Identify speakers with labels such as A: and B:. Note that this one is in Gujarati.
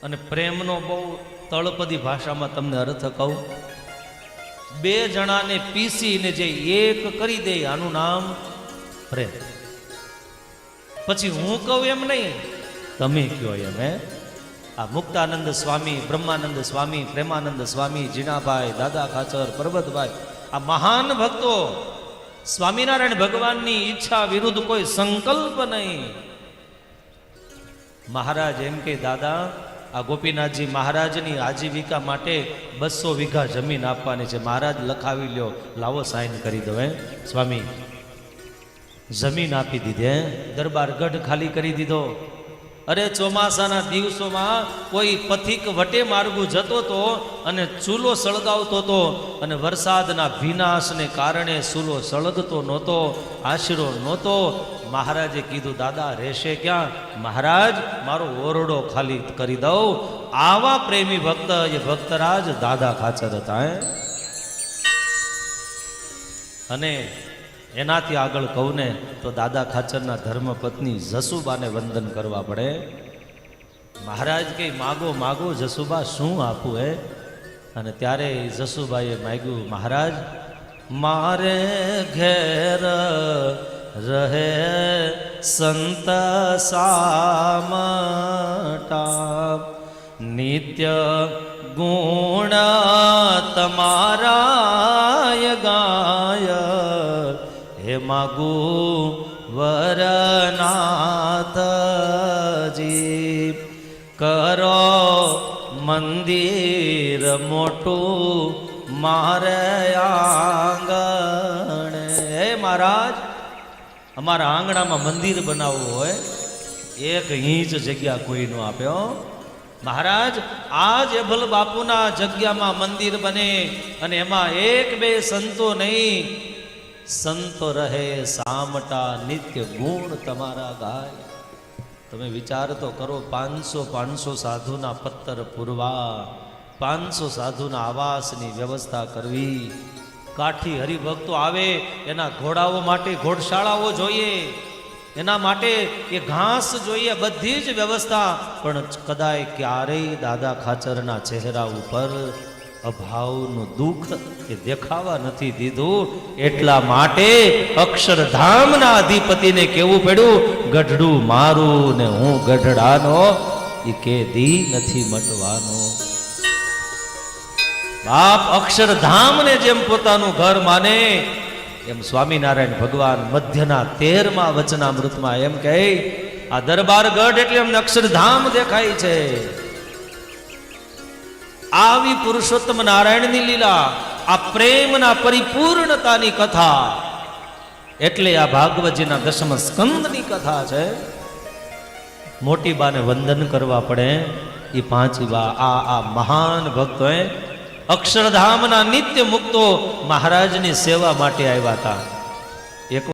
A: અને પ્રેમનો બહુ તળપદી ભાષામાં તમને અર્થ કહું, બે જણાને પીસીને જે એક કરી દે આનું નામ પ્રેમ. પછી હું કહું એમ નહીં, તમે કયો એમ. આ મુક્તાનંદ સ્વામી, બ્રહ્માનંદ સ્વામી, પ્રેમાનંદ સ્વામી, જીણાભાઈ, દાદા ખાચર, પરબતભાઈ, આ મહાન ભક્તો, સ્વામિનારાયણ ભગવાનની ઈચ્છા વિરુદ્ધ કોઈ સંકલ્પ નહીં. મહારાજ એમ કે દાદા આ ગોપીનાથજી મહારાજની આજીવિકા માટે 200 વીઘા જમીન આપવાની છે. મહારાજ લખાવી લ્યો, લાવો સાઈન કરી દો. સ્વામી જમીન આપી દીધી. દરબાર ગઢ ખાલી કરી દીધો. અરે ચોમાસાના દિવસોમાં કોઈ પથિક વટે માર્ગું જતો તો અને ચૂલો સળગાવતો તો, અને વરસાદના ભીનાશને કારણે ચૂલો સળગતો નહોતો, આશરો નહોતો. મહારાજે કીધું દાદા રહેશે ક્યાં? મહારાજ મારો ઓરડો ખાલી કરી દઉં. આવા પ્રેમી ભક્ત એ ભક્તરાજ દાદા ખાચર હતા. અને એનાથી આગળ કહું ને તો દાદા ખાચરના ધર્મપત્ની જસુબાને વંદન કરવા પડે. મહારાજ કે માગો માગો જસુબા, શું આપું? અને ત્યારે જસુબાઈએ માગ્યું, મહારાજ મારે ઘેર રહે સંત સામટા, નિત્ય ગુણ તમારા ગાય, હે માગુ વરનાથજી, કરો મંદિર મોટું મારે આંગણે. હે મહારાજ અમારા આંગણામાં મંદિર બનાવવું હોય, 1 ઇંચ જગ્યા કોઈ ન આપ્યો. મહારાજ આજ એભલ બાપુના જગ્યામાં મંદિર બને અને એમાં 1-2 સંતો નહીં, સંતો રહે સામટા, નિત્ય ગુણ તમારા ગાય. તમે વિચાર તો કરો, 500 સાધુના પત્તર પૂરવા, 500 સાધુના આવાસની વ્યવસ્થા કરવી. કાઠી હરિભક્તો આવે એના ઘોડાઓ માટે ઘોડશાળાઓ જોઈએ, એના માટે એ ઘાસ જોઈએ, બધી જ વ્યવસ્થા. પણ કદાય ક્યારેય દાદા ખાચરના ચહેરા ઉપર અભાવનું દુઃખ એ દેખાવા નથી દીધું. એટલા માટે અક્ષરધામના અધિપતિને કેવું પડ્યું, ગઢડું મારું ને હું ગઢડાનો, એ કે દી નથી મટવાનો. બાપ અક્ષરધામને જેમ પોતાનું ઘર માને એમ સ્વામિનારાયણ ભગવાન મધ્યના 13મા વચનામૃતમાં એમ કહે, આ દરબાર ગઢ એટલે અમને અક્ષરધામ દેખાય છે. આવી પુરુષોત્તમ નારાયણની લીલા, આ પ્રેમના પરિપૂર્ણતાની કથા, એટલે આ ભાગવતજીના 10મ સ્કંદની કથા છે. મોટી બાને વંદન કરવા પડે. એ 5 બા આ મહાન ભક્તોએ અક્ષરધામના નિત્ય મુક્તો મહારાજની સેવા માટે આવ્યા હતા.